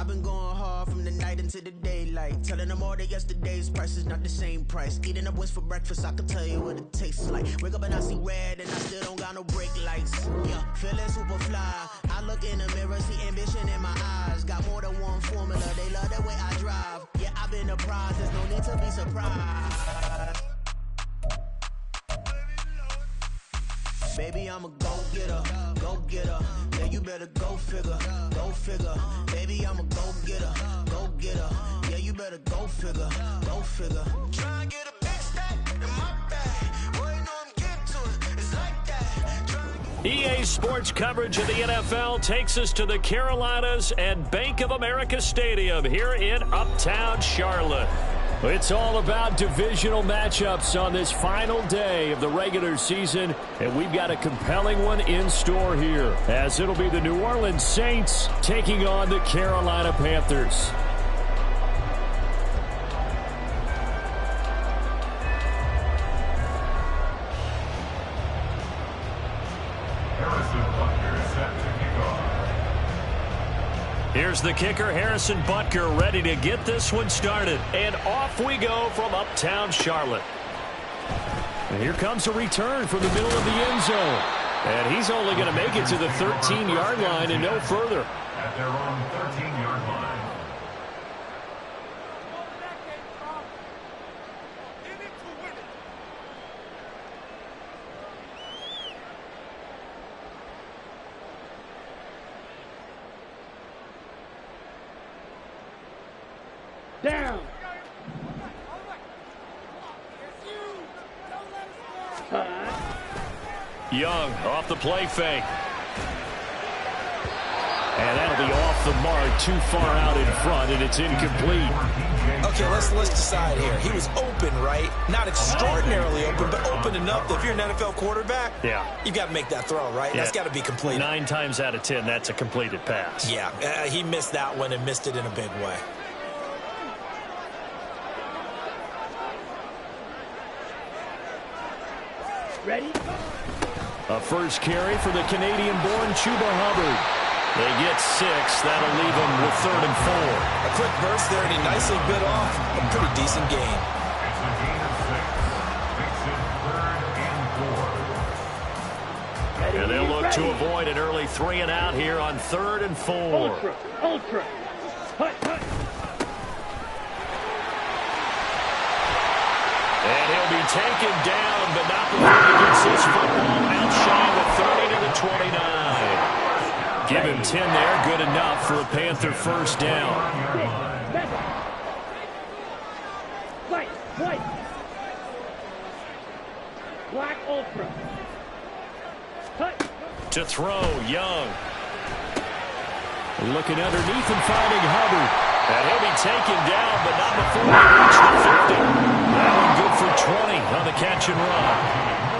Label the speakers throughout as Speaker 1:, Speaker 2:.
Speaker 1: I've been going hard from the night into the daylight, telling them all that yesterday's price is not the same price. Eating up wings for breakfast, I can tell you what it tastes like. Wake up and I see red and I still don't got no brake lights. Yeah, feeling super fly. I look in the mirror, see ambition in my eyes. Got more than one formula, they love the way I drive. Yeah, I've been a prize, there's no need to be surprised. Baby, I'm a go-getter, go-getter. Yeah, you better go figure, go figure. Baby, I'm a go-getter, go-getter. Yeah, you better go figure, go figure. Try and get a big stack in my bag. Boy, you know I'm getting to it. It's like that.
Speaker 2: EA Sports coverage of the NFL takes us to the Carolinas and Bank of America Stadium here in Uptown Charlotte. It's all about divisional matchups on this final day of the regular season, and we've got a compelling one in store here, as it'll be the New Orleans Saints taking on the Carolina Panthers. Here's the kicker, Harrison Butker, ready to get this one started. And off we go from Uptown Charlotte. And here comes a return from the middle of the end zone. And he's only going to make it to the 13-yard line and no further.
Speaker 3: At their own 13-yard line.
Speaker 4: Down.
Speaker 2: Young off the play fake. And that'll be off the mark, too far out in front, and it's incomplete.
Speaker 5: Okay, let's decide here. He was open, right? Not extraordinarily open, but open enough that if you're an NFL quarterback, you got to make that throw, right?
Speaker 2: Yeah.
Speaker 5: That's got to be completed.
Speaker 2: 9 times out of 10, that's a completed pass.
Speaker 5: Yeah, he missed that one and missed it in a big way.
Speaker 4: Ready?
Speaker 2: A first carry for the Canadian-born Chuba Hubbard. They get 6. That'll leave them with 3rd and 4.
Speaker 5: A quick burst there, and he nicely bit off a pretty decent gain.
Speaker 3: It's a gain of 6. Makes it 3rd and 4.
Speaker 2: And they'll look to avoid an early 3 and out here on 3rd and 4.
Speaker 4: Ultra. Hut.
Speaker 2: And he'll be taken down, but not before he gets his football out shy with 30 to the 29. Give him 10 there, good enough for a Panther first down.
Speaker 4: White. Black ultra. Hut.
Speaker 2: To throw, Young. Looking underneath and finding Hubbard. And he'll be taken down, but not before he reaches the 50. That one good for 20 on the catch and run.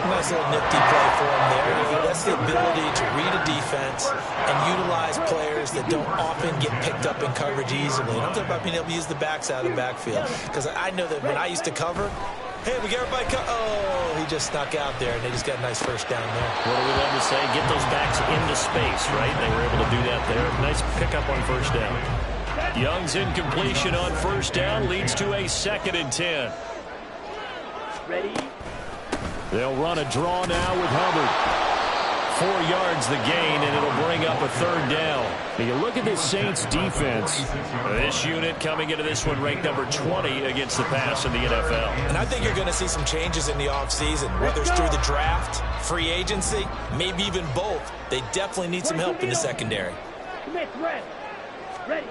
Speaker 5: Nice little nifty play for him there. That's the ability to read a defense and utilize players that don't often get picked up in coverage easily. And I'm talking about being able to use the backs out of the backfield. Because I know that when I used to cover, hey, we got everybody oh, he just snuck out there, and they just got a nice first down there.
Speaker 2: What do we love to say? Get those backs into space, right? They were able to do that there. Nice pickup on first down. Young's incompletion on first down leads to a 2nd and 10.
Speaker 4: Ready?
Speaker 2: They'll run a draw now with Hubbard. 4 yards the gain, and it'll bring up a 3rd down. Now you look at this Saints defense. This unit coming into this one ranked number 20 against the pass in the NFL.
Speaker 5: And I think you're going to see some changes in the offseason, whether it's through the draft, free agency, maybe even both. They definitely need some help in the secondary.
Speaker 4: Commit red. Ready.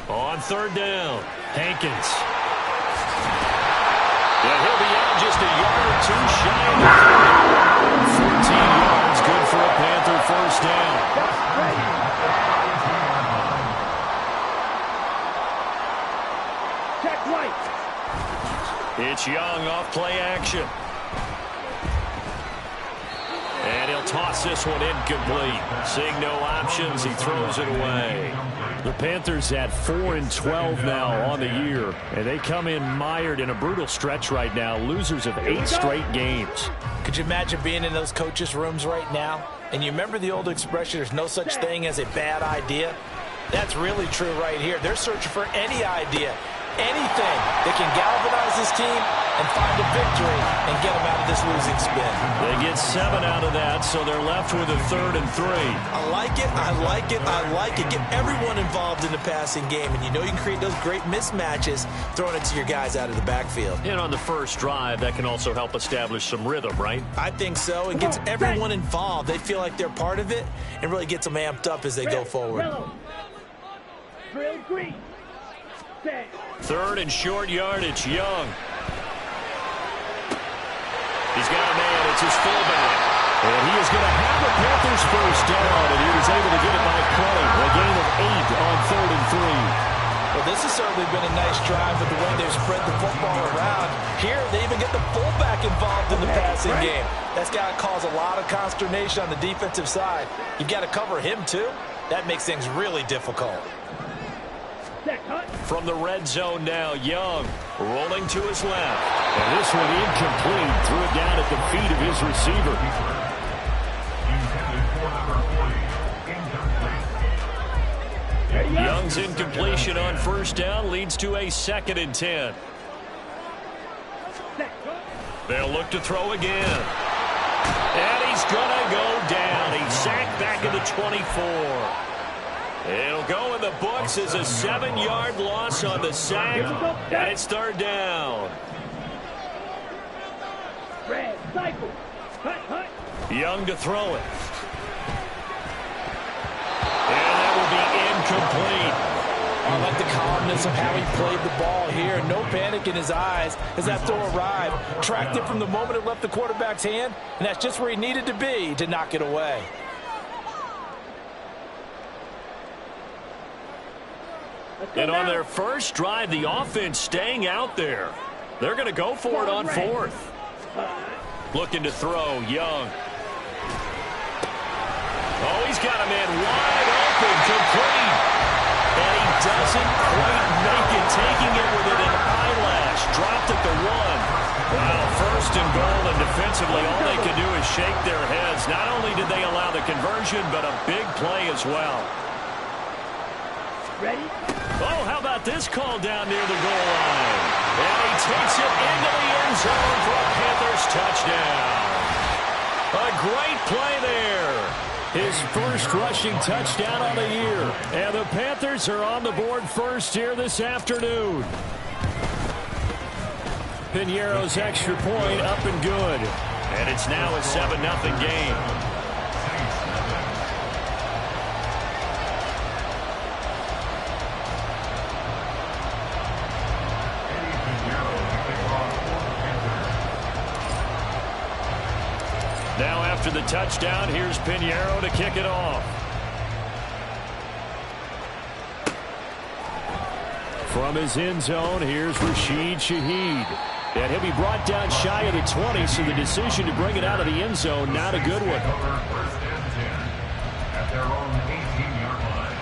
Speaker 2: On 3rd down, Hankins. Yeah, he'll be out just a yard or 2 shy of the 14 yards, good for a Panther first down.
Speaker 4: Check right.
Speaker 2: It's Young off play action. And he'll toss this one incomplete. Seeing no options, he throws it away. The Panthers at 4-12 now on the year, and they come in mired in a brutal stretch right now, losers of 8 straight games.
Speaker 5: Could you imagine being in those coaches' rooms right now? And you remember the old expression, there's no such thing as a bad idea? That's really true right here. They're searching for any idea, anything that can galvanize this team and find a victory and get them out of this losing spin.
Speaker 2: They get 7 out of that, so they're left with a 3rd and 3.
Speaker 5: I like it, I like it, I like it. Get everyone involved in the passing game, and you know you can create those great mismatches throwing it to your guys out of the backfield.
Speaker 2: And on the first drive, that can also help establish some rhythm, right?
Speaker 5: I think so. It gets everyone involved. They feel like they're part of it and really gets them amped up as they go forward.
Speaker 4: Yellow. Drill green. Set.
Speaker 2: 3rd and short yardage, Young. He's got a man. It's his fullback. And he is going to have the Panthers first down, and he was able to get it by play. A gain of 8 on 3rd and 3.
Speaker 5: Well, this has certainly been a nice drive with the way they've spread the football around. Here, they even get the fullback involved in the passing game. That's got to cause a lot of consternation on the defensive side. You've got to cover him, too. That makes things really difficult.
Speaker 2: From the red zone now, Young rolling to his left. And this one incomplete. Threw it down at the feet of his receiver. Young's incompletion on first down leads to a 2nd and 10. They'll look to throw again. And he's going to go down. He's sacked back at the 24. It'll go in the books as a 7-yard loss on the sack. And it's 3rd down.
Speaker 4: Red cycle. Hut.
Speaker 2: Young to throw it. And that will be incomplete.
Speaker 5: I like the calmness of how he played the ball here. No panic in his eyes as that throw arrived. Tracked it from the moment it left the quarterback's hand, and that's just where he needed to be to knock it away.
Speaker 2: And on their first drive, the offense staying out there. They're going to go for it on 4th. Looking to throw, Young. Oh, he's got a man wide open, complete. And he doesn't quite make it, taking it within an eyelash. Dropped at the 1. Well, 1st and goal, and defensively, all they can do is shake their heads. Not only did they allow the conversion, but a big play as well.
Speaker 4: Ready?
Speaker 2: Oh, how about this call down near the goal line? And he takes it into the end zone for a Panthers touchdown. A great play there. His first rushing touchdown on the year. And the Panthers are on the board first here this afternoon. Piñeiro's extra point up and good. And it's now a 7-0 game. Now after the touchdown, here's Piñeiro to kick it off. From his end zone, here's Rashid Shaheed. And he'll be brought down shy of the 20, so the decision to bring it out of the end zone, not a good one.
Speaker 3: First and 10 at their own 18-yard line.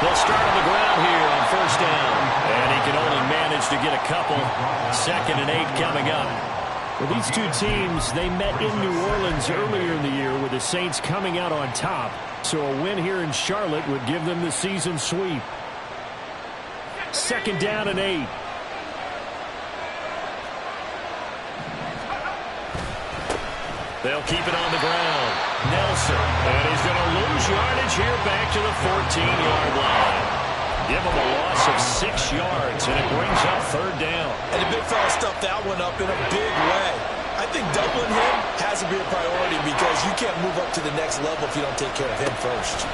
Speaker 2: They'll start on the ground here on first down. And he can only manage to get a couple. 2nd and 8 coming up. Well, these two teams, they met in New Orleans earlier in the year with the Saints coming out on top. So a win here in Charlotte would give them the season sweep. 2nd down and 8. They'll keep it on the ground. Nelson. And he's going to lose yardage here back to the 14-yard line. Give him a loss of 6 yards, and it brings up 3rd down.
Speaker 5: And the big fella stuffed that one up in a big way. I think doubling him has to be a priority because you can't move up to the next level if you don't take care of him first.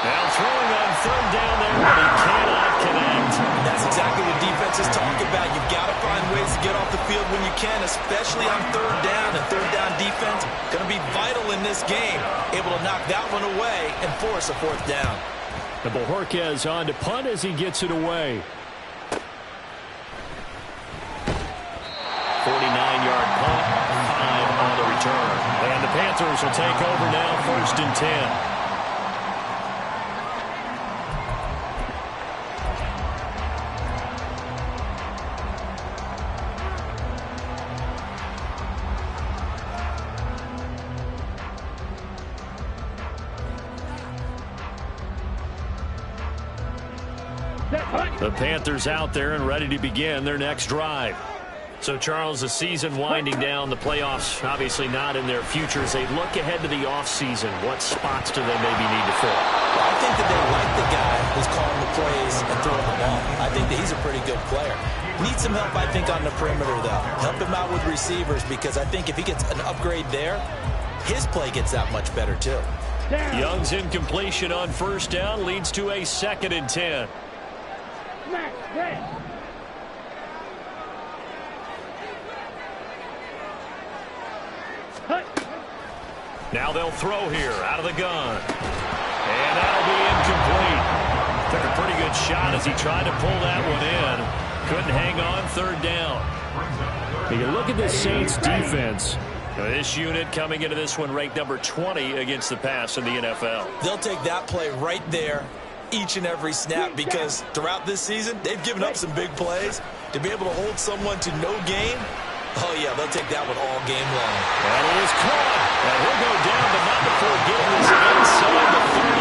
Speaker 2: Now throwing on 3rd down there, but he cannot connect.
Speaker 5: And that's exactly what defense coaches talk about. You've got to find ways to get off the field when you can, especially on third down. And third down defense going to be vital in this game. Able to knock that one away and force a fourth down.
Speaker 2: And Bojorquez on to punt as he gets it away. 49-yard punt, 5 on the return. And the Panthers will take over now, 1st and 10. The Panthers out there and ready to begin their next drive. So, Charles, the season winding down, the playoffs obviously not in their future. As they look ahead to the offseason, what spots do they maybe need to fill?
Speaker 5: Well, I think that they like the guy who's calling the plays and throwing the ball. I think that he's a pretty good player. Needs some help, I think, on the perimeter, though. Help him out with receivers, because I think if he gets an upgrade there, his play gets that much better, too.
Speaker 2: Young's incompletion on 1st down leads to a 2nd and 10. Now they'll throw here out of the gun. And that'll be incomplete. Took a pretty good shot as he tried to pull that one in. Couldn't hang on 3rd down. You look at the Saints defense. This unit coming into this one ranked number 20 against the pass in the NFL.
Speaker 5: They'll take that play right there each and every snap, because throughout this season, they've given up some big plays. To be able to hold someone to no gain, oh, yeah, they'll take that one all game long.
Speaker 2: And he is caught. And he'll go down, but not before getting this inside the 30.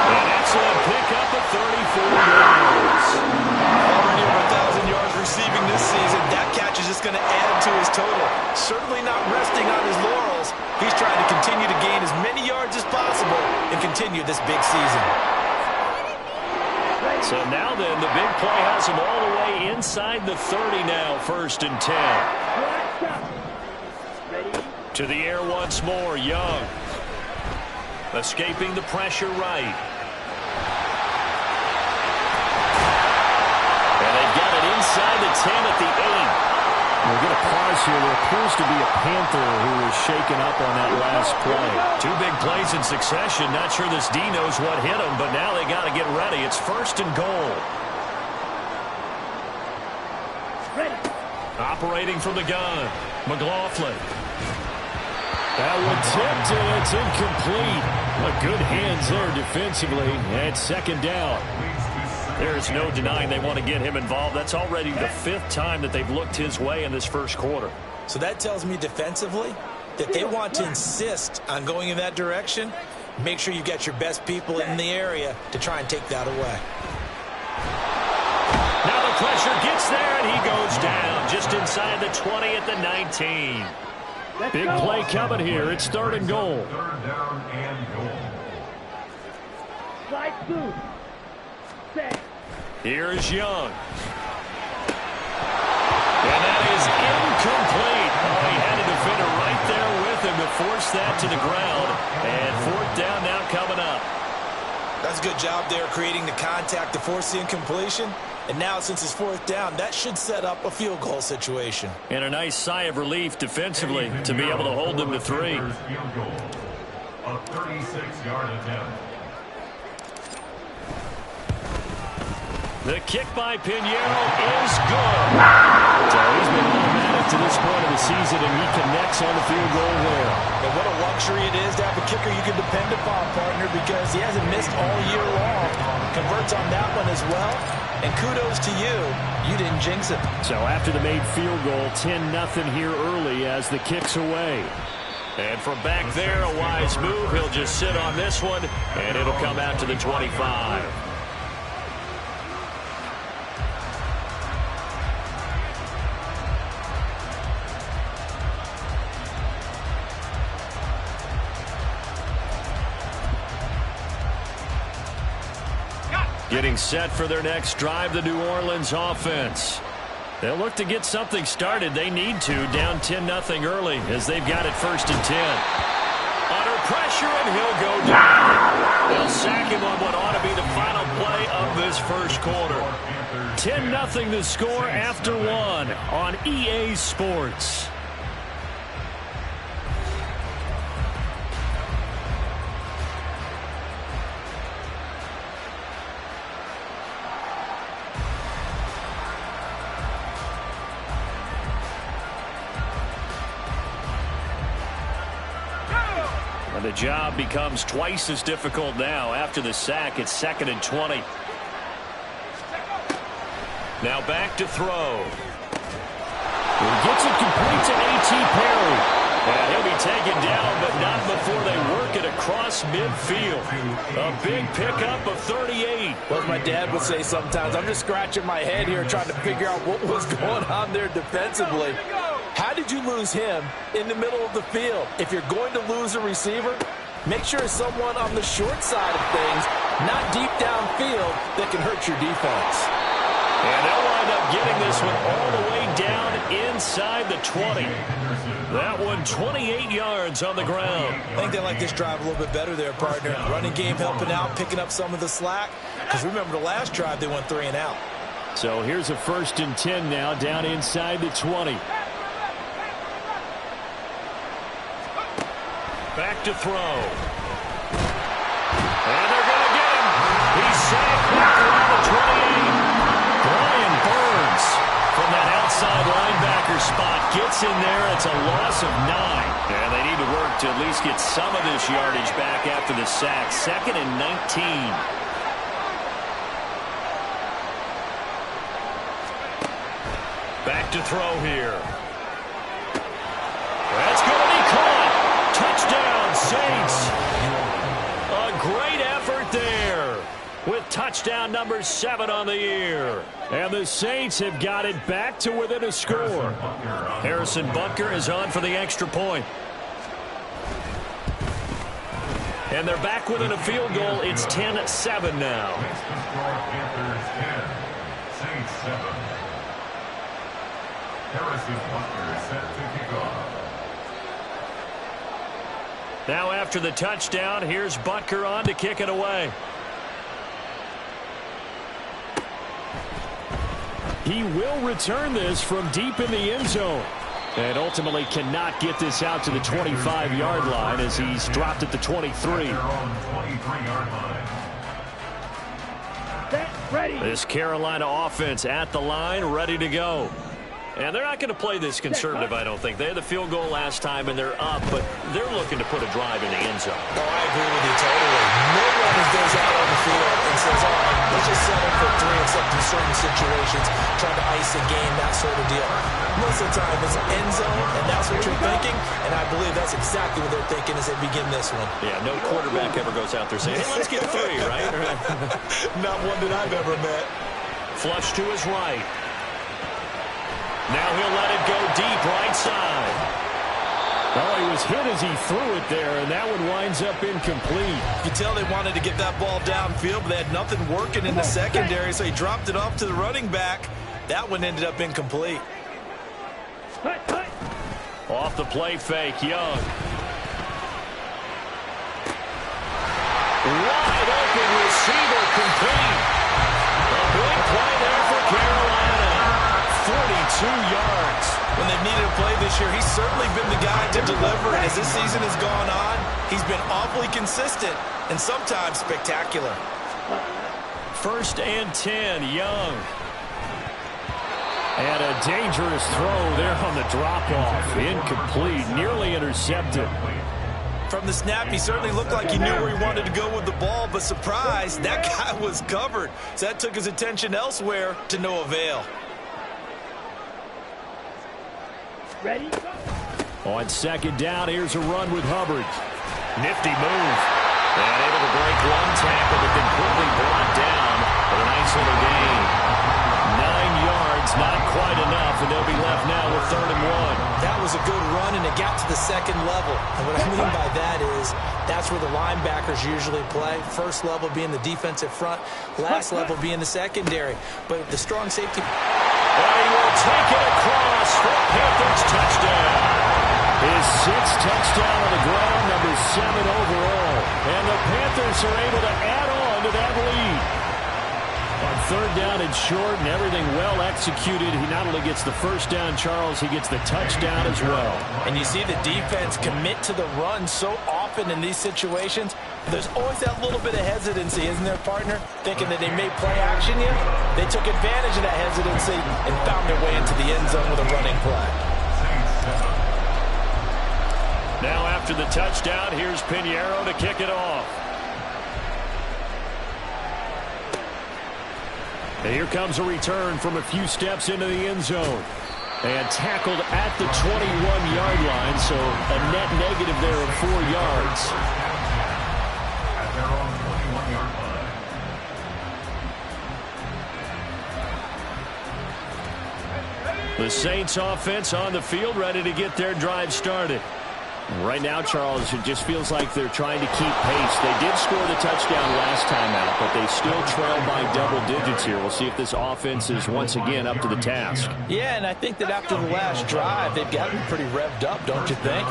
Speaker 2: An excellent pickup of 34 yards.
Speaker 5: Already over 1,000 yards receiving this season. That catch is just going to add to his total. Certainly not resting on his laurels. He's trying to continue to gain as many yards as possible and continue this big season.
Speaker 2: So now then, the big play has him all the way inside the 30 now, 1st and 10. To the air once more, Young. Escaping the pressure right. And they've got it inside the 10 at the 8. We'll get a pause here. There appears to be a Panther who was shaken up on that last play. 2 big plays in succession. Not sure this D knows what hit him, but now they got to get ready. It's 1st and goal.
Speaker 4: Ready.
Speaker 2: Operating from the gun, McLaughlin. That one tipped, and it's incomplete. But good hands there defensively. And 2nd down. There's no denying they want to get him involved. That's already the 5th time that they've looked his way in this 1st quarter.
Speaker 5: So that tells me defensively that they want to insist on going in that direction. Make sure you get your best people in the area to try and take that away.
Speaker 2: Now the pressure gets there, and he goes down just inside the 20 at the 19. Big play coming here. It's 3rd and goal.
Speaker 3: 3rd down and goal.
Speaker 4: Slide through. Set.
Speaker 2: Here's Young. And that is incomplete. Oh, he had a defender right there with him to force that to the ground. And 4th down now coming up.
Speaker 5: That's a good job there creating the contact to force the incompletion. And now, since it's 4th down, that should set up a field goal situation.
Speaker 2: And a nice sigh of relief defensively to be able to hold them to 3.
Speaker 3: Field goal. A 36-yard attempt.
Speaker 2: The kick by Pinheiro is good. So he's been automatic to this point of the season, and he connects on the field goal there.
Speaker 5: And what a luxury it is to have a kicker you can depend upon, partner, because he hasn't missed all year long. Converts on that one as well. And kudos to you. You didn't jinx it.
Speaker 2: So after the made field goal, 10-0 here early as the kick's away. And from back there, a wise move. He'll just sit on this one, and it'll come out to the 25. Getting set for their next drive, the New Orleans offense. They'll look to get something started. They need to, down 10-0 early as they've got it 1st and 10. Under pressure, and he'll go down. They'll sack him on what ought to be the final play of this 1st quarter. 10-0 the score after one on EA Sports. And the job becomes twice as difficult now. After the sack, it's 2nd and 20. Now back to throw. He gets it complete to A.T. Perry. And he'll be taken down, but not before they work it across midfield. A big pickup of 38.
Speaker 5: Well, as my dad would say sometimes, I'm just scratching my head here trying to figure out what was going on there defensively. How did you lose him in the middle of the field? If you're going to lose a receiver, make sure it's someone on the short side of things, not deep downfield, that can hurt your defense.
Speaker 2: And they'll wind up getting this one all the way down inside the 20. That one 28 yards on the ground.
Speaker 5: I think they like this drive a little bit better there, partner. Running game helping out, picking up some of the slack. Because remember the last drive, they went 3 and out.
Speaker 2: So here's a 1st and 10 now, down inside the 20. Back to throw. And they're going to get him. He's sacked back around the 28. Brian Burns from that outside linebacker spot gets in there. It's a loss of 9. And they need to work to at least get some of this yardage back after the sack. 2nd and 19. Back to throw here. That's going to be caught. Touchdown, Saints. A great effort there with touchdown number 7 on the year. And the Saints have got it back to within a score. Harrison Butker is on for the extra point. And they're back within a field goal. It's 10-7 now.
Speaker 3: Saints 7. Harrison Butker set to kick off.
Speaker 2: Now after the touchdown, here's Butker on to kick it away. He will return this from deep in the end zone. And ultimately cannot get this out to the 25-yard line as he's dropped at the 23. This Carolina offense at the line, ready to go. And they're not going to play this conservative, I don't think. They had the field goal last time, and they're up, but they're looking to put a drive in the end zone.
Speaker 5: Oh, I agree with you totally. No one goes out on the field and says, all right, let's just settle for 3 except in certain situations, trying to ice a game, that sort of deal. Most of the time, it's an end zone, and that's what you're thinking, and I believe that's exactly what they're thinking as they begin this one.
Speaker 2: Yeah, no quarterback ever goes out there saying, hey, let's get 3, right?
Speaker 5: Not one that I've ever met.
Speaker 2: Flush to his right. Now he'll let it go deep right side. Oh, he was hit as he threw it there, and that one winds up incomplete.
Speaker 5: You can tell they wanted to get that ball downfield, but they had nothing working in the secondary, so he dropped it off to the running back. That one ended up incomplete.
Speaker 2: Off the play fake, Young. Wide open receiver complete. A big play there for Carolina. 42 yards.
Speaker 5: When they've needed a play this year, he's certainly been the guy to deliver. And as this season has gone on, he's been awfully consistent and sometimes spectacular.
Speaker 2: 1st and 10, Young. And a dangerous throw there on the drop-off. Incomplete, nearly intercepted.
Speaker 5: From the snap, he certainly looked like he knew where he wanted to go with the ball, but surprise, that guy was covered. So that took his attention elsewhere to no avail.
Speaker 4: Ready?
Speaker 2: On 2nd down, here's a run with Hubbard. Nifty move. And able to break one tackle, but completely brought down for a nice little gain. 9 yards, not quite enough, and they'll be left now with 3rd and 1.
Speaker 5: That was a good run, and it got to the 2nd level. And what I mean by that is that's where the linebackers usually play. First level being the defensive front, last level being the secondary. But the strong safety...
Speaker 2: And he will take it across for a Panthers touchdown. His 6th touchdown on the ground, number 7 overall. And the Panthers are able to add on to that lead. On third down and short, and everything well executed. He not only gets the first down, Charles, he gets the touchdown as well.
Speaker 5: And you see the defense commit to the run so often in these situations. There's always that little bit of hesitancy, isn't there, partner? Thinking that they may play action you. They took advantage of that hesitancy and found their way into the end zone with a running play.
Speaker 2: Now after the touchdown, here's Pinheiro to kick it off. And here comes a return from a few steps into the end zone. And tackled at the 21-yard line, so a net negative there of 4 yards.
Speaker 3: At their own 21-yard line.
Speaker 2: The Saints offense on the field, ready to get their drive started. Right now, Charles, it just feels like they're trying to keep pace. They did score the touchdown last time out, but they still trail by double digits here. We'll see if this offense is once again up to the task.
Speaker 5: Yeah, and I think that after the last drive, they've gotten pretty revved up, don't you think?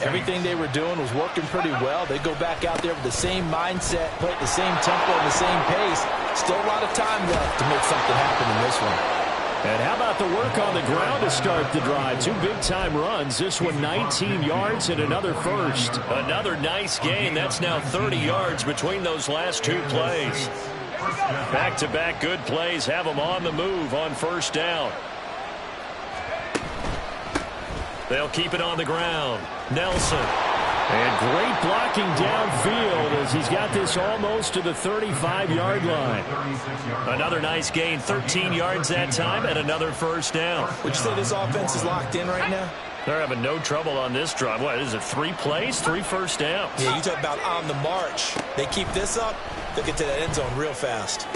Speaker 5: Everything they were doing was working pretty well. They go back out there with the same mindset, play at the same tempo and the same pace. Still a lot of time left to make something happen in this one.
Speaker 2: And how about the work on the ground to start the drive? 2 big-time runs. This one 19 yards and another first. Another nice gain. That's now 30 yards between those last 2 plays. Back-to-back good plays have them on the move on first down. They'll keep it on the ground. Nelson. And great blocking downfield as he's got this almost to the 35-yard line. Another nice gain, 13 yards that time, and another first down.
Speaker 5: Would you say this offense is locked in right now?
Speaker 2: They're having no trouble on this drive. What is it, 3 plays, 3 first downs?
Speaker 5: Yeah, you talk about on the march. They keep this up, they'll get to that end zone real fast.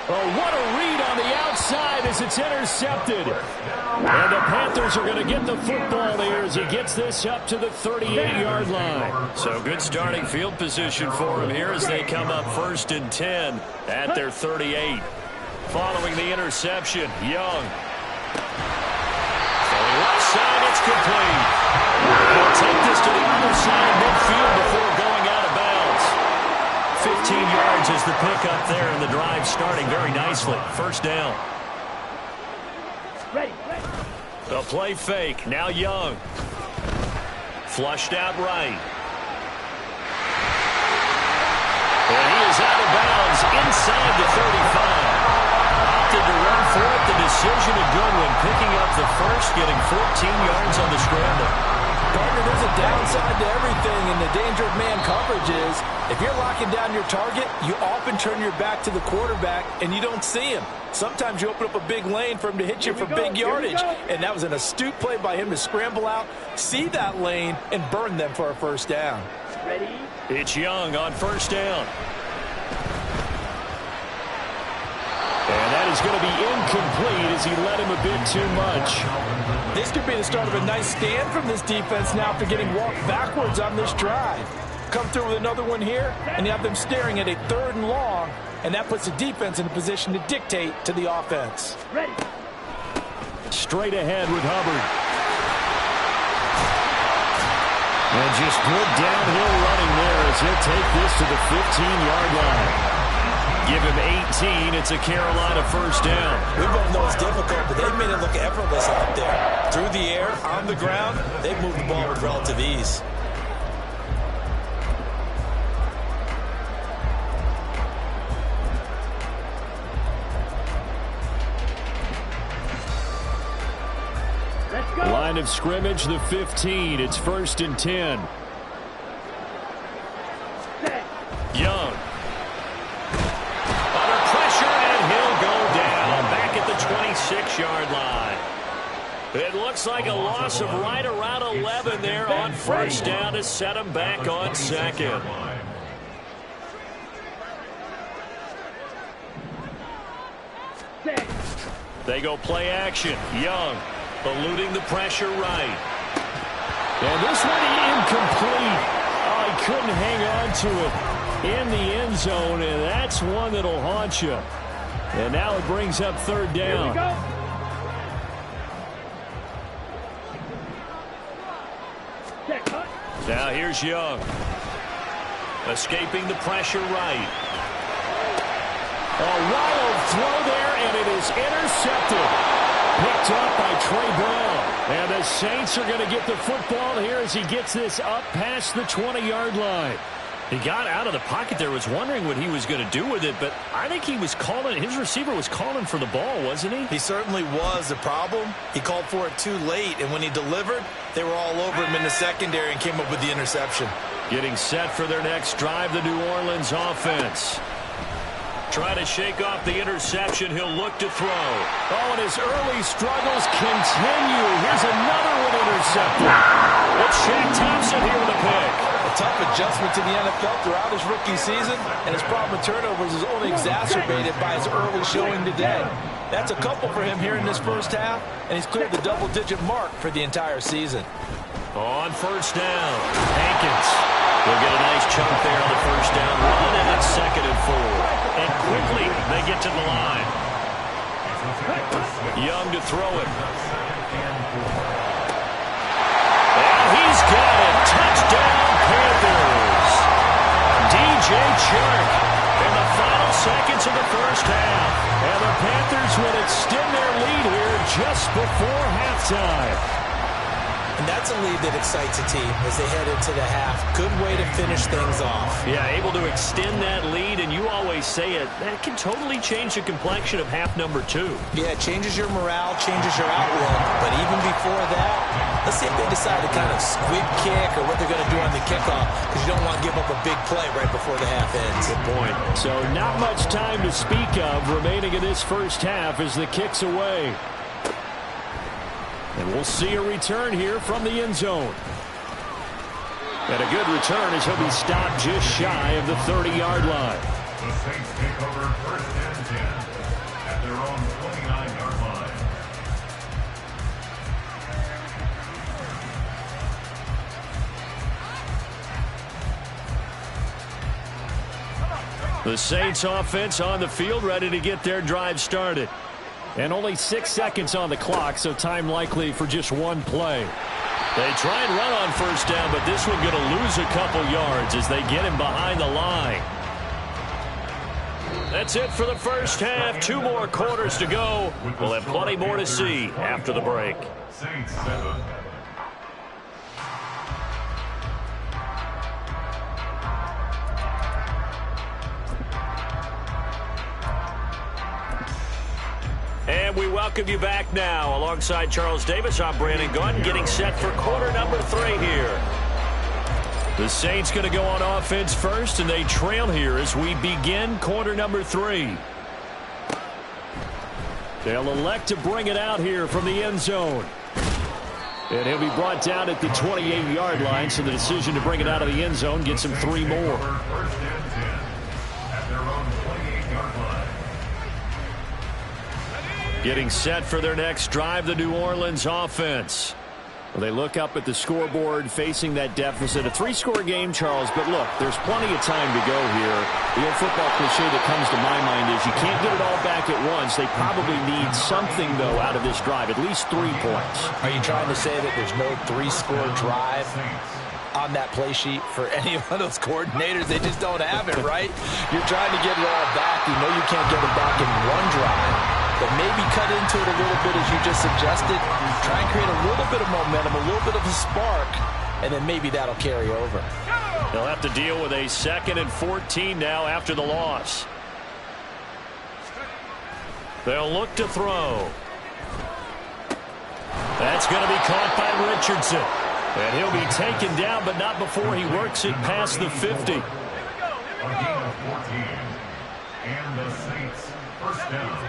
Speaker 2: Oh, what a read on the outside as it's intercepted. And the Panthers are going to get the football here as he gets this up to the 38-yard line. So good starting field position for him here as they come up 1st and 10 at their 38. Following the interception, Young. Going left side, it's complete. They'll take this to the other side midfield before going out of bounds. 15 yards is the pickup there, and the drive starting very nicely. First down.
Speaker 4: Ready.
Speaker 2: A play fake. Now Young. Flushed out right. And he is out of bounds inside the 35. Opted to run for it. The decision a good one. Picking up the first, getting 14 yards on the scramble.
Speaker 5: Partner, there's a downside to everything, and the danger of man coverage is if you're locking down your target, you often turn your back to the quarterback and you don't see him. Sometimes you open up a big lane for him to hit you for big yardage, and that was an astute play by him to scramble out, see that lane, and burn them for a first down.
Speaker 4: Ready?
Speaker 2: It's Young on first down. And that is going to be incomplete as he led him a bit too much.
Speaker 5: This could be the start of a nice stand from this defense now after getting walked backwards on this drive. Come through with another one here, and you have them staring at a 3rd and long, and that puts the defense in a position to dictate to the offense.
Speaker 4: Ready.
Speaker 2: Straight ahead with Hubbard. And just good downhill running there as he'll take this to the 15-yard line. Give him 18. It's a Carolina first down.
Speaker 5: We both know it's difficult, but they've made it look effortless out there. Through the air, on the ground, they've moved the ball with relative ease.
Speaker 4: Let's go.
Speaker 2: Line of scrimmage, the 15. It's 1st and 10.
Speaker 4: Set.
Speaker 2: Young. Under pressure, and he'll go down. Back at the 26-yard line. It looks like a loss of right around 11 there on first down to set him back on second.
Speaker 4: Set.
Speaker 2: They go play action. Young eluding the pressure right. And this one incomplete. Oh, he couldn't hang on to it in the end zone, and that's one that'll haunt you. And now it brings up 3rd down.
Speaker 4: Here we go. Set. Cut.
Speaker 2: Now here's Young. Escaping the pressure right. A wild throw there, and it is intercepted. Picked up by Trey Brown. And the Saints are going to get the football here as he gets this up past the 20-yard line. He got out of the pocket there, was wondering what he was going to do with it, but I think he was calling, his receiver was calling for the ball, wasn't he?
Speaker 5: He certainly was. The problem, he called for it too late, and when he delivered, they were all over him in the secondary and came up with the interception.
Speaker 2: Getting set for their next drive, the New Orleans offense. Trying to shake off the interception. He'll look to throw. Oh, and his early struggles continue. Here's another one intercepted. It's Shaq Thompson here with a pick.
Speaker 5: A tough adjustment to the NFL throughout his rookie season, and his problem with turnovers is only exacerbated by his early showing today. That's a couple for him here in this first half, and he's cleared the double-digit mark for the entire season.
Speaker 2: On first down, Hankins will get a nice chunk there on the first down run, and it's 2nd and 4. And quickly, they get to the line. Young to throw it. And he's got it. Touchdown, Panthers. DJ Chark in the final seconds of the first half. And the Panthers will extend their lead here just before halftime.
Speaker 5: And that's a lead that excites a team as they head into the half. Good way to finish things off.
Speaker 2: Yeah, able to extend that lead, and you always say it, that can totally change the complexion of half number 2.
Speaker 5: Yeah, it changes your morale, changes your outlook. But even before that, let's see if they decide to kind of squib kick or what they're going to do on the kickoff, because you don't want to give up a big play right before the half ends.
Speaker 2: Good point. So not much time to speak of remaining in this first half as the kick's away. And we'll see a return here from the end zone. And a good return as he'll be stopped just shy of the 30-yard line.
Speaker 3: The Saints take over 1st and 10 at their own 29-yard line.
Speaker 2: The Saints offense on the field, ready to get their drive started. And only 6 seconds on the clock, so time likely for just one play. They try and run on first down, but this one going to lose a couple yards as they get him behind the line. That's it for the first half. 2 more quarters to go. We'll have plenty more to see after the break.
Speaker 3: Saints 7.
Speaker 2: And we welcome you back now. Alongside Charles Davis, I'm Brandon Gunn, getting set for quarter number 3 here. The Saints going to go on offense first, and they trail here as we begin quarter number 3. They'll elect to bring it out here from the end zone. And he'll be brought down at the 28-yard line, so the decision to bring it out of the end zone gets him 3 more.
Speaker 3: 1st and 10 at their own 28-yard line.
Speaker 2: Getting set for their next drive, the New Orleans offense. Well, they look up at the scoreboard facing that deficit. A 3-score game, Charles, but look, there's plenty of time to go here. The old football cliche that comes to my mind is you can't get it all back at once. They probably need something, though, out of this drive, at least 3 points.
Speaker 5: Are you trying to say that there's no 3-score drive on that play sheet for any one of those coordinators? They just don't have it, right? You're trying to get it all back. You know you can't get it back in one drive. But maybe cut into it a little bit, as you just suggested. Try and create a little bit of momentum, a little bit of a spark, and then maybe that'll carry over.
Speaker 2: They'll have to deal with a 2nd and 14 now after the loss. They'll look to throw. That's going to be caught by Richardson. And he'll be taken down, but not before he works it past the 50.
Speaker 3: A gain of 14. And the Saints first down.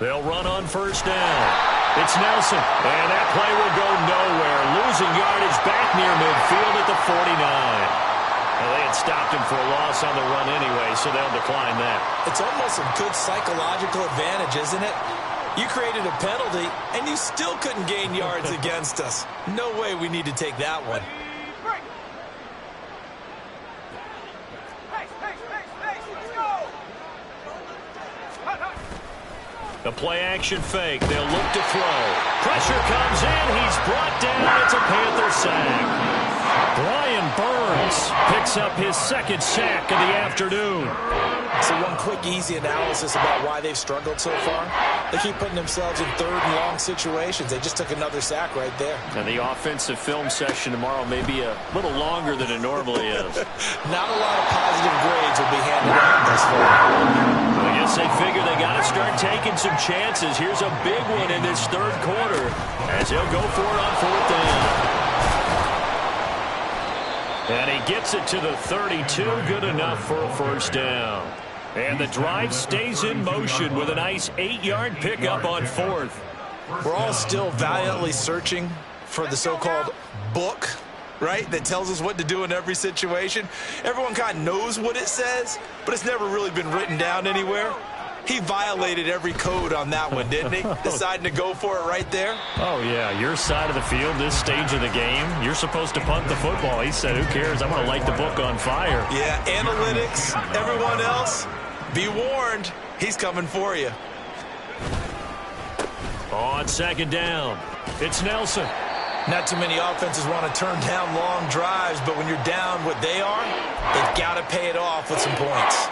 Speaker 2: They'll run on first down. It's Nelson. And that play will go nowhere. Losing yardage back near midfield at the 49. Well, they had stopped him for a loss on the run anyway, so they'll decline that.
Speaker 5: It's almost a good psychological advantage, isn't it? You created a penalty, and you still couldn't gain yards against us. No way we need to take that one.
Speaker 2: The play-action fake. They'll look to throw. Pressure comes in. He's brought down. It's a Panther sack. Brian Burns picks up his second sack of the afternoon.
Speaker 5: So one quick, easy analysis about why they've struggled so far. They keep putting themselves in third and long situations. They just took another sack right there.
Speaker 2: And the offensive film session tomorrow may be a little longer than it normally is.
Speaker 5: Not a lot of positive grades will be handed out thus far.
Speaker 2: I guess they figure they got to start taking some chances. Here's a big one in this third quarter as he'll go for it on fourth down. And he gets it to the 32, good enough for a first down. And the drive stays in motion with a nice 8-yard pickup on fourth.
Speaker 5: We're all still valiantly searching for the so-called book, right, that tells us what to do in every situation. Everyone kind of knows what it says, but it's never really been written down anywhere. He violated every code on that one, didn't he? Deciding to go for it right there.
Speaker 2: Oh, yeah, your side of the field, this stage of the game, you're supposed to punt the football. He said, who cares? I'm going to light the book on fire.
Speaker 5: Yeah, analytics, everyone else, be warned, he's coming for you.
Speaker 2: On second down, it's Nelson.
Speaker 5: Not too many offenses want to turn down long drives, but when you're down what they are, they've got to pay it off with some points.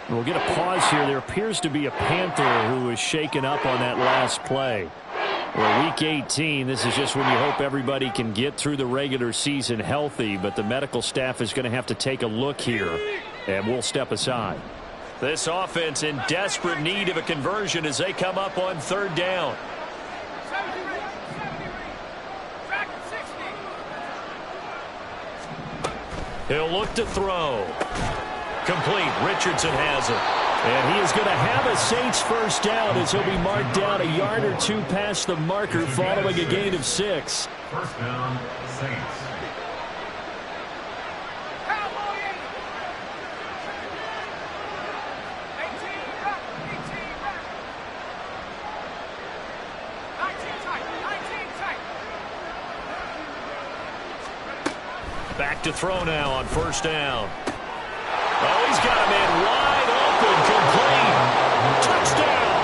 Speaker 2: We'll get a pause here. There appears to be a Panther who was shaken up on that last play. Well, Week 18, this is just when you hope everybody can get through the regular season healthy, but the medical staff is going to have to take a look here, and we'll step aside. This offense in desperate need of a conversion as they come up on third down. He'll look to throw. Complete. Richardson has it. And he is going to have a Saints first down as he'll be marked down a yard or two past the marker following a gain of 6.
Speaker 3: First down, Saints.
Speaker 2: Back to throw now on first down. Oh, he's got a man wide open. Complete. Touchdown.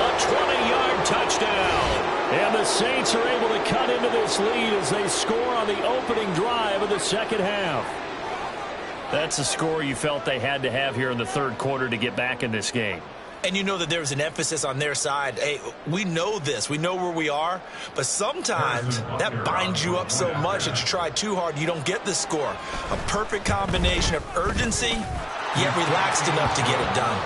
Speaker 2: A 20-yard touchdown. And the Saints are able to cut into this lead as they score on the opening drive of the second half. That's a score you felt they had to have here in the third quarter to get back in this game.
Speaker 5: And you know that there was an emphasis on their side. Hey, we know this. We know where we are. But sometimes that binds you up so much that you try too hard, you don't get the score. A perfect combination of urgency, yet relaxed enough to get it done.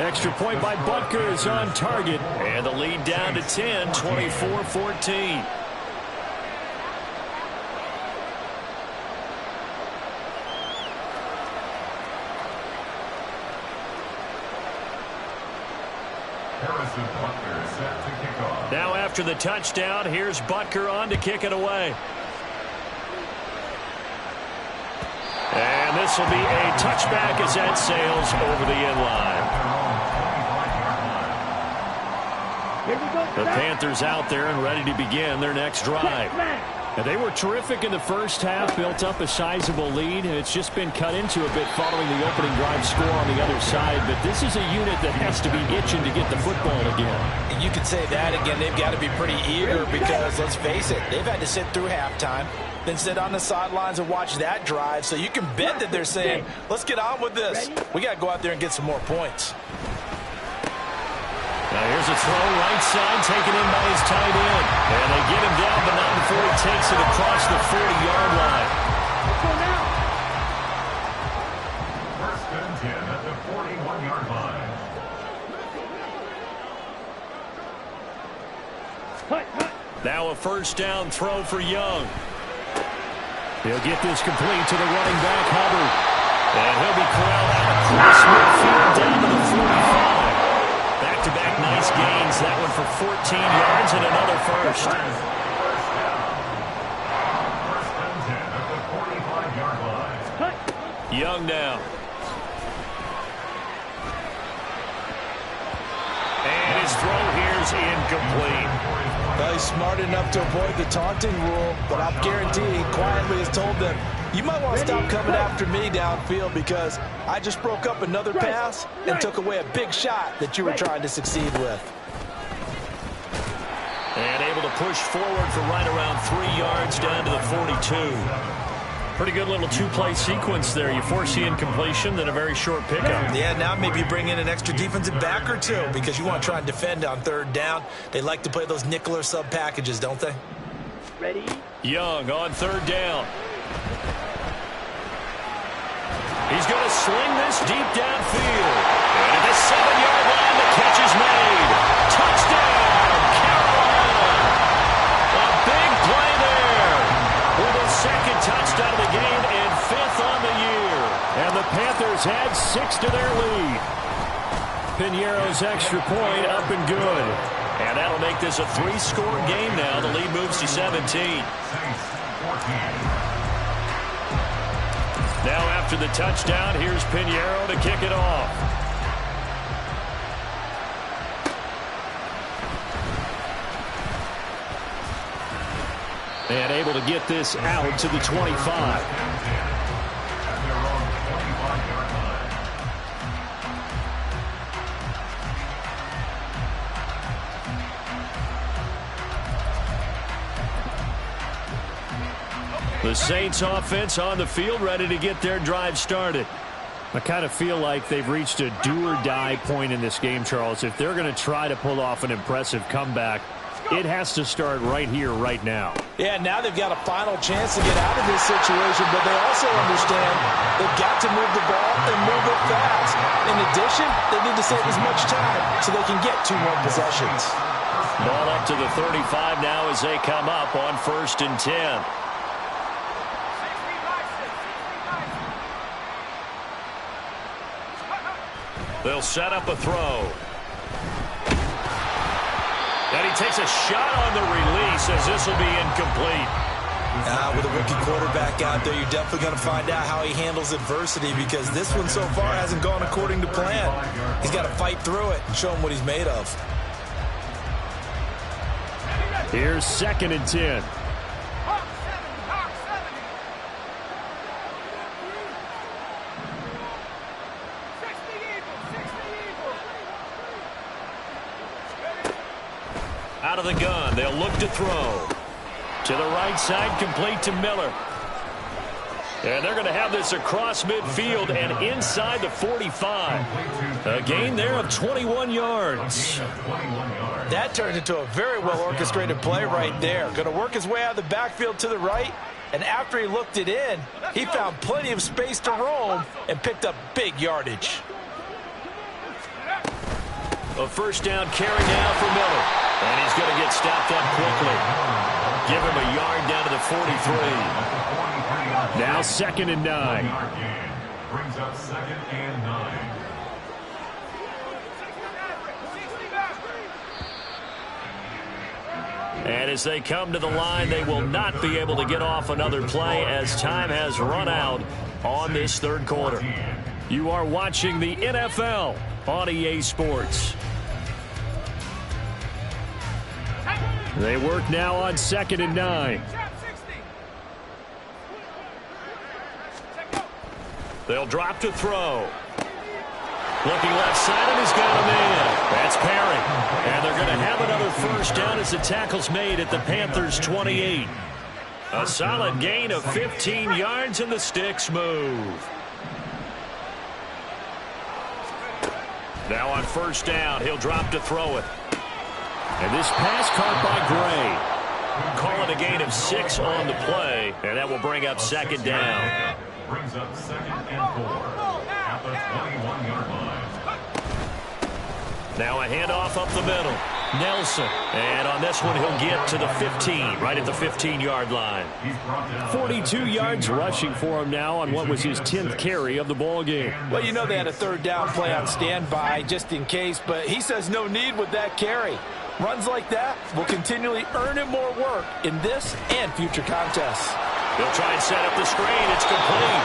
Speaker 2: Extra point by Butker is on target. And the lead down to 10, 24-14. Now after the touchdown, here's Butker on to kick it away. And this will be a touchback as that sails over the end line. The Panthers out there and ready to begin their next drive. And they were terrific in the first half, built up a sizable lead, and it's just been cut into a bit following the opening drive score on the other side. But this is a unit that has to be itching to get the football again.
Speaker 5: And you could say that again. They've got to be pretty eager because, let's face it, they've had to sit through halftime, then sit on the sidelines and watch that drive. So you can bet that they're saying, let's get on with this. We got to go out there and get some more points.
Speaker 2: Now here's a throw right side taken in by his tight end. And they get him down, but not before he takes it across the 40-yard line.
Speaker 4: Let's go now.
Speaker 3: First and 10 at the 41-yard line.
Speaker 2: Now a first down throw for Young. He'll get this complete to the running back, Hubbard. And he'll be corralled out across midfield down to the 45. Back-to-back nice gains. That one for 14 yards and another first.
Speaker 3: First and 10 at the 45-yard line.
Speaker 2: Young now. And his throw here's incomplete.
Speaker 5: Well, he's smart enough to avoid the taunting rule, but I'm guaranteeing he quietly has told them, you might want to stop coming after me downfield because I just broke up another pass and took away a big shot that you were trying to succeed with.
Speaker 2: And able to push forward for right around 3 yards down to the 42. Pretty good little two-play sequence there. You force the incompletion, then a very short pickup.
Speaker 5: Yeah, now maybe you bring in an extra defensive back or two because you want to try and defend on 3rd down. They like to play those nickel or sub packages, don't they?
Speaker 4: Ready?
Speaker 2: Young on 3rd down. He's going to sling this deep downfield. And at the 7-yard line, the catch is made. Touchdown, Carolina. A big play there. With a 2nd touchdown of the game and 5th on the year. And the Panthers had 6 to their lead. Piñeiro's extra point up and good. And that'll make this a 3-score game now. The lead moves to 17. Now after the touchdown, here's Piñeiro to kick it off. And able to get this out to the 25. The Saints offense on the field, ready to get their drive started. I kind of feel like they've reached a do-or-die point in this game, Charles. If they're going to try to pull off an impressive comeback, it has to start right here, right now.
Speaker 5: Yeah, now they've got a final chance to get out of this situation, but they also understand they've got to move the ball and move it fast. In addition, they need to save as much time so they can get 2 more possessions.
Speaker 2: Ball up to the 35 now as they come up on 1st and 10. They'll set up a throw. And he takes a shot on the release as this will be incomplete.
Speaker 5: With a rookie quarterback out there, you're definitely going to find out how he handles adversity because this one so far hasn't gone according to plan. He's got to fight through it and show him what he's made of.
Speaker 2: Here's 2nd and 10. Out of the gun, they'll look to throw. To the right side, complete to Miller. And they're going to have this across midfield and inside the 45. A gain there of 21 yards.
Speaker 5: That turned into a very well-orchestrated play right there. Going to work his way out of the backfield to the right. And after he looked it in, he found plenty of space to roam and picked up big yardage.
Speaker 2: A 1st down carry now for Miller. And he's going to get stopped up quickly. Give him a yard down to the 43. Now 2nd and 9.
Speaker 3: Brings up 2nd and 9.
Speaker 2: And as they come to the line, they will not be able to get off another play as time has run out on this 3rd quarter. You are watching the NFL on EA Sports. They work now on 2nd and 9. They'll drop to throw. Looking left side, and he's got a man. That's Perry. And they're going to have another 1st down as the tackle's made at the Panthers' 28. A solid gain of 15 yards, and the sticks move. Now on 1st down, he'll drop to throw it. And this pass caught by Gray. Call it a gain of 6 on the play, and that will bring up 2nd down.
Speaker 3: Brings up 2nd and 4 at the 21-yard line.
Speaker 2: Now a handoff up the middle. Nelson. And on this one, he'll get to the 15, right at the 15-yard line. 42 yards rushing for him now on what was his 10th carry of the ball game.
Speaker 5: Well, you know they had a 3rd down play on standby just in case, but he says no need with that carry. Runs like that will continually earn him more work in this and future contests.
Speaker 2: He'll try and set up the screen. It's complete.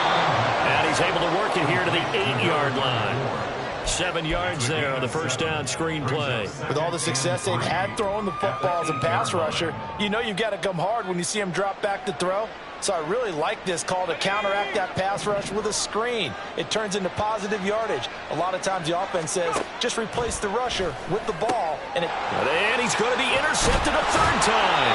Speaker 2: And he's able to work it here to the 8-yard line. 7 yards there on the 1st down screen play.
Speaker 5: With all the success they've had throwing the football as a pass rusher, you know you've got to come hard when you see him drop back to throw. So I really like this call to counteract that pass rush with a screen. It turns into positive yardage. A lot of times the offense says, just replace the rusher with the ball. And he's going to be intercepted a 3rd time.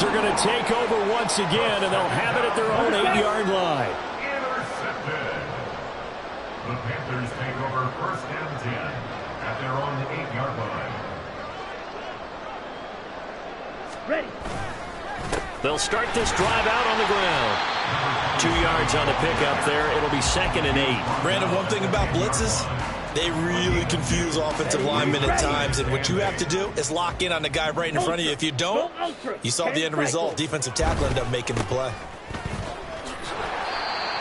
Speaker 2: Cardinals are going to take over once again, and they'll have it at their own 8-yard line.
Speaker 3: Intercepted. The Panthers take over 1st and 10 at their own 8-yard line.
Speaker 4: Ready.
Speaker 2: They'll start this drive out on the ground. 2 yards on the pickup there. It'll be 2nd and 8.
Speaker 5: Brandon, one thing about blitzes, they really confuse offensive linemen at times, and what you have to do is lock in on the guy right in front of you. If you don't, you saw the end result. Defensive tackle ended up making the play.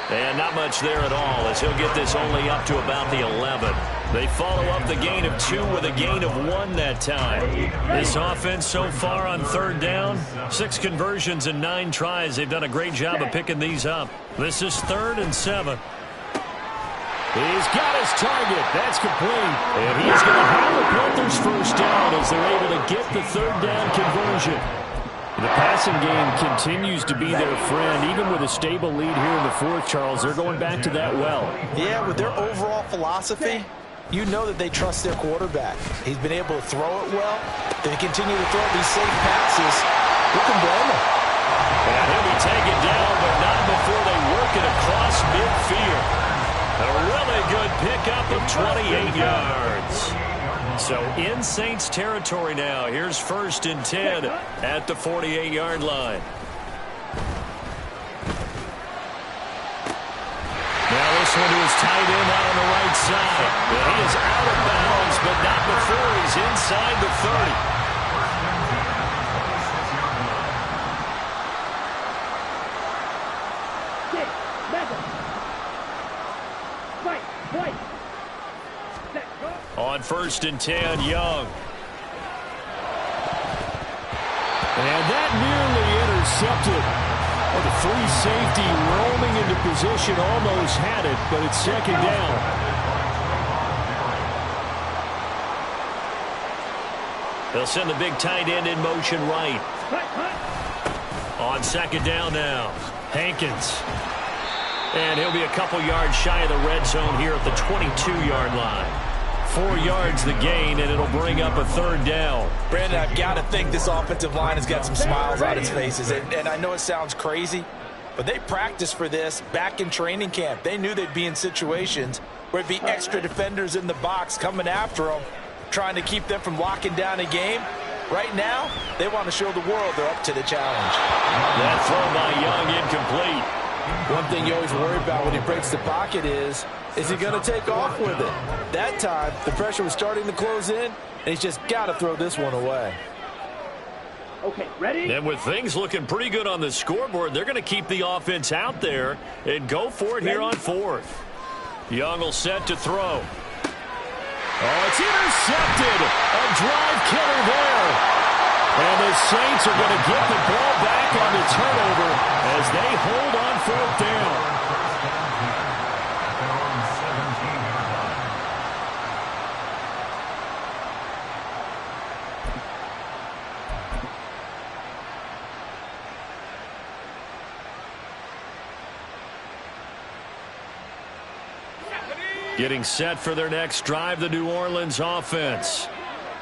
Speaker 2: And not much there at all, as he'll get this only up to about the 11. They follow up the gain of 2 with a gain of 1 that time. This offense so far on 3rd down, 6 conversions and 9 tries. They've done a great job of picking these up. This is 3rd and 7. He's got his target. That's complete. And he's going to have the Panthers first down as they're able to get the 3rd down conversion. The passing game continues to be their friend. Even with a stable lead here in the 4th, Charles, they're going back to that well.
Speaker 5: Yeah, with their overall philosophy, you know that they trust their quarterback. He's been able to throw it well. They continue to throw these safe passes. Who can blame him?
Speaker 2: And he'll be taken down, but not before they work it across midfield. A really good pickup of 28 yards. So in Saints territory now. Here's 1st and 10 at the 48-yard line. Now this one to his tight end out on the right side. Well, he is out of bounds, but not before he's inside the 30. On 1st and 10, Young. And that nearly intercepted. Well, the free safety roaming into position almost had it, but it's 2nd down. They'll send the big tight end in motion right. On 2nd down now, Hankins. And he'll be a couple yards shy of the red zone here at the 22-yard line. 4 yards the gain, and it'll bring up a 3rd down.
Speaker 5: Brandon, I've got to think this offensive line has got some smiles on its faces. And I know it sounds crazy, but they practiced for this back in training camp. They knew they'd be in situations where it'd be extra defenders in the box coming after them, trying to keep them from locking down a game. Right now, they want to show the world they're up to the challenge.
Speaker 2: That throw by Young incomplete.
Speaker 5: One thing you always worry about when he breaks the pocket is he going to take off with it? That time, the pressure was starting to close in, and he's just got to throw this one away.
Speaker 4: Okay, ready?
Speaker 2: And with things looking pretty good on the scoreboard, they're going to keep the offense out there and go for it here on 4th. Young will set to throw. Oh, it's intercepted. A drive killer there. And the Saints are going to get the ball back on the turnover as they hold on 4th down. Getting set for their next drive, the New Orleans offense.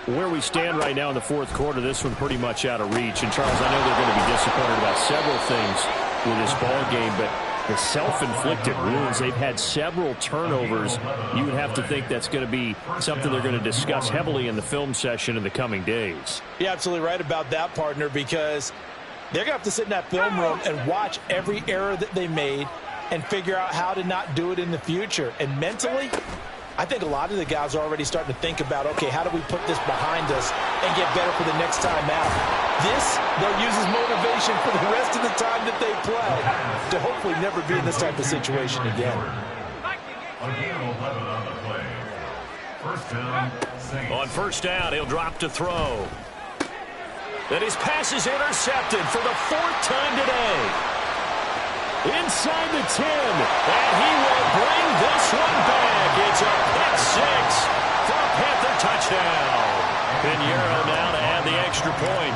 Speaker 2: Where we stand right now in the 4th quarter, this one pretty much out of reach. And, Charles, I know they're going to be disappointed about several things with this ball game, but the self-inflicted wounds, they've had several turnovers. You would have to think that's going to be something they're going to discuss heavily in the film session in the coming days.
Speaker 5: You're absolutely right about that, partner, because they're going to have to sit in that film room and watch every error that they made and figure out how to not do it in the future. And mentally, I think a lot of the guys are already starting to think about, okay, how do we put this behind us and get better for the next time out? This, they'll use as motivation for the rest of the time that they play to hopefully never be in this type of situation again.
Speaker 2: On 1st down, he'll drop to throw. Then his pass is intercepted for the 4th time today. Inside the 10, and he will bring this one back. It's a pick 6 for a Panther touchdown. Pinheiro now to add the extra point.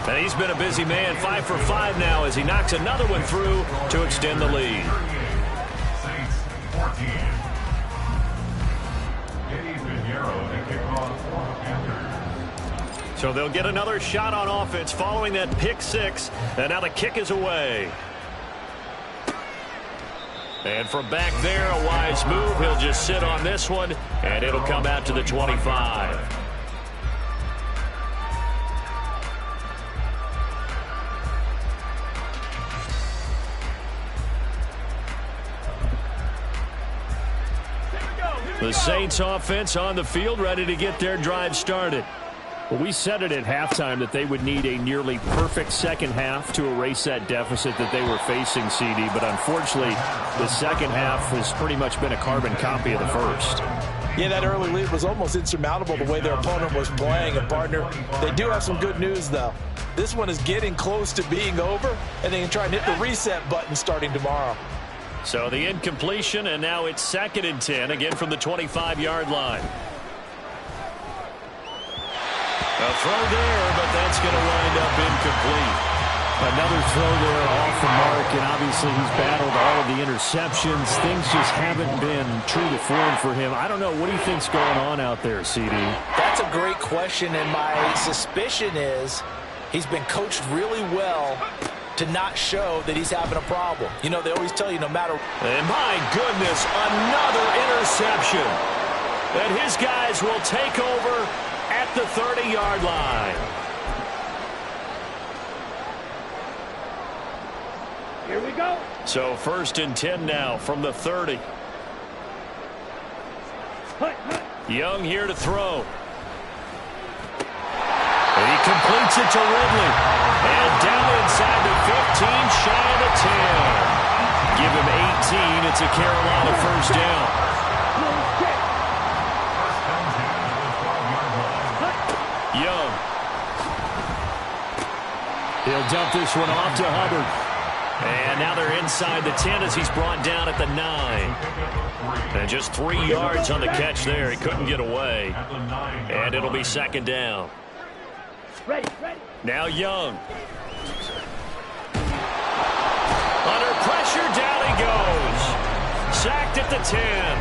Speaker 2: And he's been a busy man, 5 for 5 now as he knocks another one through to extend the lead.
Speaker 3: Pinheiro to kick off.
Speaker 2: So they'll get another shot on offense following that pick six. And now the kick is away. And from back there, a wise move. He'll just sit on this one, and it'll come out to the 25. The Saints offense on the field, ready to get their drive started. Well, we said it at halftime that they would need a nearly perfect second half to erase that deficit that they were facing, CD. But unfortunately, the second half has pretty much been a carbon copy of the first.
Speaker 5: Yeah, that early lead was almost insurmountable the way their opponent was playing. And, partner, they do have some good news, though. This one is getting close to being over, and they can try and hit the reset button starting tomorrow.
Speaker 2: So the incompletion, and now it's 2nd and 10, again from the 25-yard line. A throw there, but that's going to wind up incomplete.
Speaker 6: Another throw there off the mark, and obviously he's battled all of the interceptions. Things just haven't been true to form for him. I don't know. What do you think's going on out there, CD?
Speaker 5: That's a great question, and my suspicion is he's been coached really well to not show that he's having a problem. You know, they always tell you no matter.
Speaker 2: And my goodness, another interception. And his guys will take over at the 30-yard line.
Speaker 4: Here we go.
Speaker 2: So 1st and 10 now from the 30. Young here to throw. And he completes it to Ridley. And down inside the 15, shy of the 10. Give him 18. It's a Carolina first down. Young.
Speaker 6: He'll dump this one off to Hubbard.
Speaker 2: And now they're inside the 10 as he's brought down at the 9. And just 3 yards on the catch there. He couldn't get away. And it'll be 2nd down.
Speaker 4: Ready, ready.
Speaker 2: Now Young. Under pressure, down he goes. Sacked at the 10.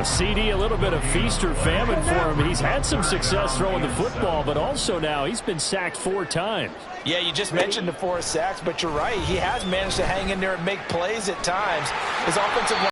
Speaker 6: A CD, a little bit of feast or famine for him. He's had some success throwing the football, but also now he's been sacked 4 times.
Speaker 5: Yeah, you just mentioned the 4 sacks, but you're right. He has managed to hang in there and make plays at times. His offensive line